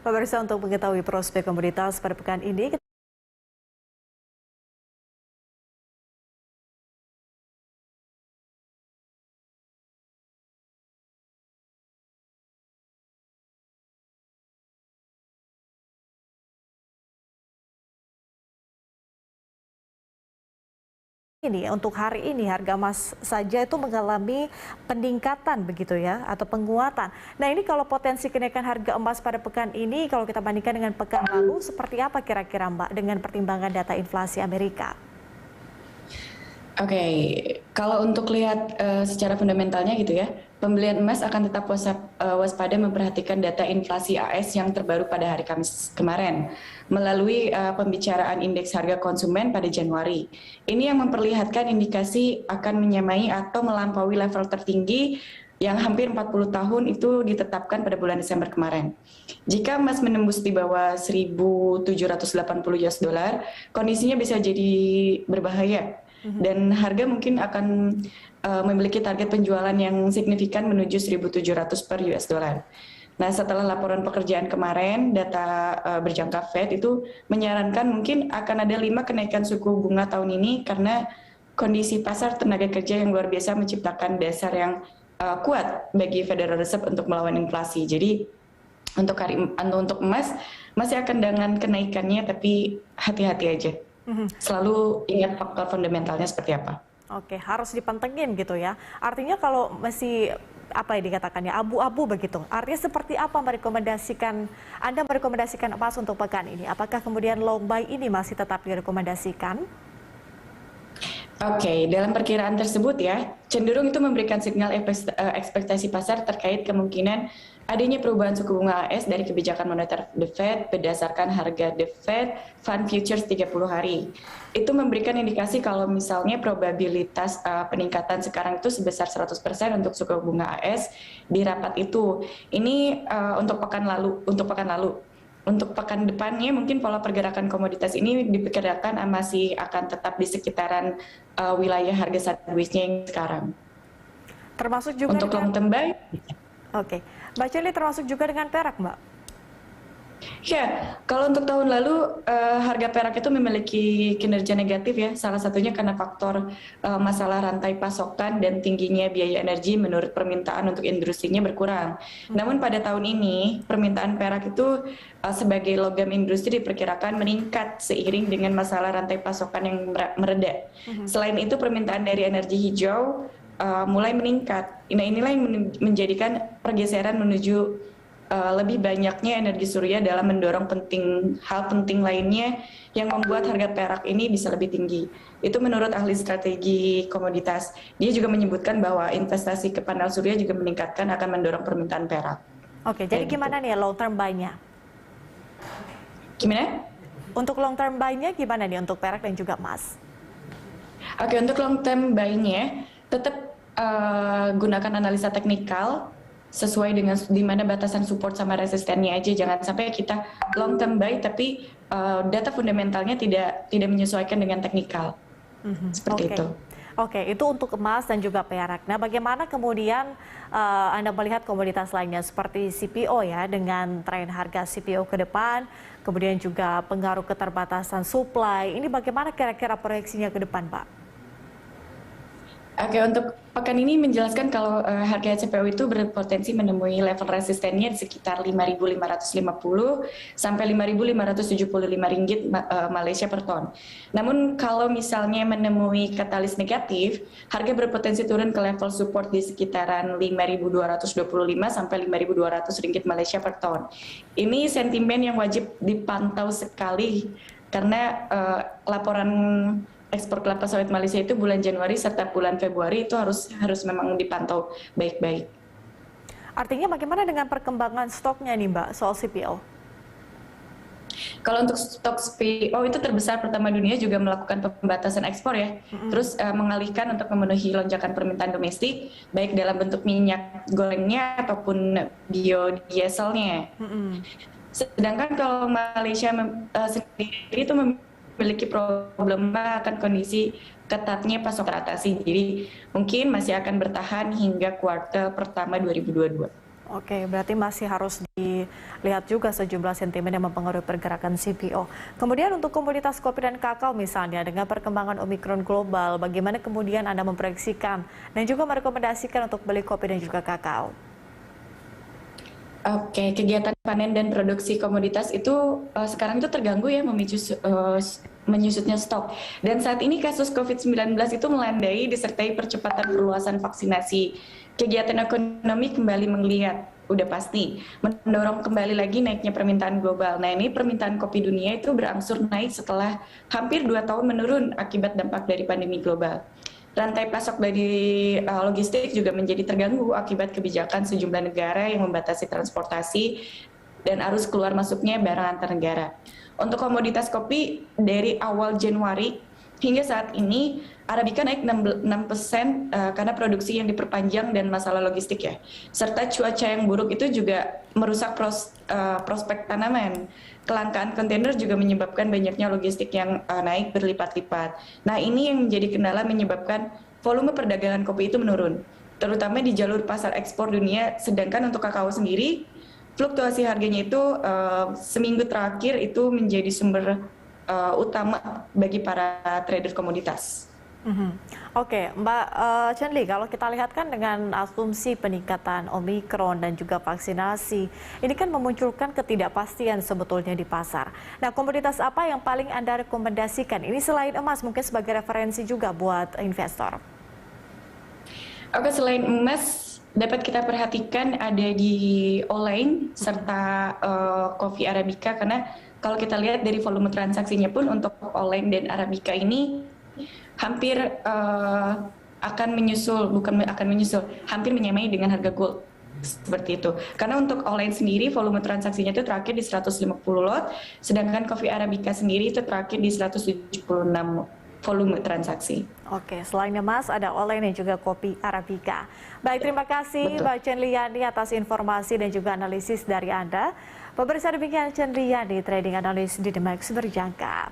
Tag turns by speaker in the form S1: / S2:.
S1: Pemirsa, untuk mengetahui prospek komoditas pada pekan ini, untuk hari ini harga emas saja itu mengalami peningkatan begitu ya, atau penguatan. Nah, ini kalau potensi kenaikan harga emas pada pekan ini kalau kita bandingkan dengan pekan lalu, seperti apa kira-kira Mbak dengan pertimbangan data inflasi Amerika?
S2: Oke, kalau untuk lihat secara fundamentalnya gitu ya, pembelian emas akan tetap waspada memperhatikan data inflasi AS yang terbaru pada hari Kamis kemarin melalui pembicaraan indeks harga konsumen pada Januari. Ini yang memperlihatkan indikasi akan menyamai atau melampaui level tertinggi yang hampir 40 tahun itu ditetapkan pada bulan Desember kemarin. Jika emas menembus di bawah 1.780 US dollar, kondisinya bisa jadi berbahaya dan harga mungkin akan memiliki target penjualan yang signifikan menuju 1.700 per US dollar. Nah, setelah laporan pekerjaan kemarin, data berjangka Fed itu menyarankan mungkin akan ada 5 kenaikan suku bunga tahun ini karena kondisi pasar tenaga kerja yang luar biasa menciptakan dasar yang kuat bagi Federal Reserve untuk melawan inflasi. Jadi untuk emas masih akan dengan kenaikannya, tapi hati-hati aja. Selalu ingat faktor fundamentalnya seperti apa.
S1: Oke, harus dipantengin gitu ya. Artinya kalau masih apa ya dikatakannya abu-abu begitu. Artinya seperti apa Anda merekomendasikan emas untuk pekan ini? Apakah kemudian long buy ini masih tetap direkomendasikan?
S2: Oke, dalam perkiraan tersebut ya, cenderung itu memberikan sinyal ekspektasi pasar terkait kemungkinan adanya perubahan suku bunga AS dari kebijakan moneter The Fed berdasarkan harga The Fed Fund Futures 30 hari. Itu memberikan indikasi kalau misalnya probabilitas peningkatan sekarang itu sebesar 100% untuk suku bunga AS di rapat itu. Ini untuk pekan lalu. Untuk pekan depannya mungkin pola pergerakan komoditas ini diperkirakan masih akan tetap di sekitaran wilayah harga sideways-nya yang sekarang.
S1: Termasuk juga
S2: untuk long term buy.
S1: Oke, Mbak Celi, termasuk juga dengan perak, Mbak?
S2: Ya, kalau untuk tahun lalu harga perak itu memiliki kinerja negatif ya, salah satunya karena faktor masalah rantai pasokan dan tingginya biaya energi menurut permintaan untuk industrinya berkurang. Namun pada tahun ini permintaan perak itu sebagai logam industri diperkirakan meningkat seiring dengan masalah rantai pasokan yang mereda. Selain itu permintaan dari energi hijau mulai meningkat. Nah, inilah yang menjadikan pergeseran menuju lebih banyaknya energi surya dalam mendorong hal penting lainnya yang membuat harga perak ini bisa lebih tinggi. Itu menurut ahli strategi komoditas. Dia juga menyebutkan bahwa investasi ke panel surya juga meningkatkan akan mendorong permintaan perak.
S1: Oke, jadi gimana nih long term buy-nya?
S2: Gimana?
S1: Untuk long term buy-nya gimana nih untuk perak dan juga emas?
S2: Oke, untuk long term buy-nya tetap gunakan analisa teknikal sesuai dengan di mana batasan support sama resistennya aja. Jangan sampai kita long term buy tapi data fundamentalnya tidak menyesuaikan dengan teknikal. Seperti itu.
S1: Oke, itu untuk emas dan juga perak. Nah, bagaimana kemudian Anda melihat komoditas lainnya seperti CPO ya, dengan tren harga CPO ke depan, kemudian juga pengaruh keterbatasan supply. Ini bagaimana kira-kira proyeksinya ke depan, Pak?
S2: Oke, untuk pekan ini menjelaskan kalau harga CPO itu berpotensi menemui level resistennya di sekitar 5.550 sampai 5.575 ringgit Malaysia per ton. Namun kalau misalnya menemui katalis negatif, harga berpotensi turun ke level support di sekitaran 5.225 sampai 5.200 ringgit Malaysia per ton. Ini sentimen yang wajib dipantau sekali karena laporan ekspor kelapa sawit Malaysia itu bulan Januari serta bulan Februari itu harus memang dipantau baik-baik.
S1: Artinya bagaimana dengan perkembangan stoknya nih Mbak soal CPO?
S2: Kalau untuk stok CPO itu terbesar pertama dunia juga melakukan pembatasan ekspor ya, terus mengalihkan untuk memenuhi lonjakan permintaan domestik baik dalam bentuk minyak gorengnya ataupun biodieselnya. Sedangkan kalau Malaysia sendiri itu memiliki problema akan kondisi ketatnya pasokan teratasi. Jadi mungkin masih akan bertahan hingga kuartal pertama 2022.
S1: Oke, berarti masih harus lihat juga sejumlah sentimen yang mempengaruhi pergerakan CPO. Kemudian untuk komoditas kopi dan kakao misalnya, dengan perkembangan Omikron global, bagaimana kemudian Anda memproyeksikan dan juga merekomendasikan untuk beli kopi dan juga kakao?
S2: Oke, kegiatan panen dan produksi komoditas itu sekarang itu terganggu ya menyusutnya stok. Dan saat ini kasus COVID-19 itu melandai disertai percepatan perluasan vaksinasi. Kegiatan ekonomi kembali menggeliat, udah pasti. Mendorong kembali lagi naiknya permintaan global. Nah ini permintaan kopi dunia itu berangsur naik setelah hampir 2 tahun menurun akibat dampak dari pandemi global. Rantai pasok dari logistik juga menjadi terganggu akibat kebijakan sejumlah negara yang membatasi transportasi dan arus keluar masuknya barang antar negara. Untuk komoditas kopi dari awal Januari hingga saat ini Arabica naik 6% karena produksi yang diperpanjang dan masalah logistik ya. Serta cuaca yang buruk itu juga merusak prospek tanaman. Kelangkaan kontainer juga menyebabkan banyaknya logistik yang naik berlipat-lipat. Nah ini yang menjadi kendala menyebabkan volume perdagangan kopi itu menurun, terutama di jalur pasar ekspor dunia. Sedangkan untuk kakao sendiri, fluktuasi harganya itu seminggu terakhir itu menjadi sumber utama bagi para trader komoditas.
S1: Oke, Mbak Chenli, kalau kita lihat kan dengan asumsi peningkatan Omikron dan juga vaksinasi, ini kan memunculkan ketidakpastian sebetulnya di pasar. Nah, komoditas apa yang paling Anda rekomendasikan? Ini selain emas, mungkin sebagai referensi juga buat investor.
S2: Oke, selain emas, dapat kita perhatikan ada di Olain serta kopi Arabica, karena kalau kita lihat dari volume transaksinya pun untuk Olain dan Arabica ini hampir akan menyusul, hampir menyamai dengan harga gold. Seperti itu. Karena untuk Olain sendiri volume transaksinya itu terakhir di 150 lot, sedangkan kopi Arabica sendiri itu terakhir di 176 volume transaksi.
S1: Oke, selain emas ada Olain dan juga kopi Arabica. Baik, terima kasih Mbak Chenliani atas informasi dan juga analisis dari Anda. Pemirsa, demikian Chenliani, trading analis di The Max berjangka.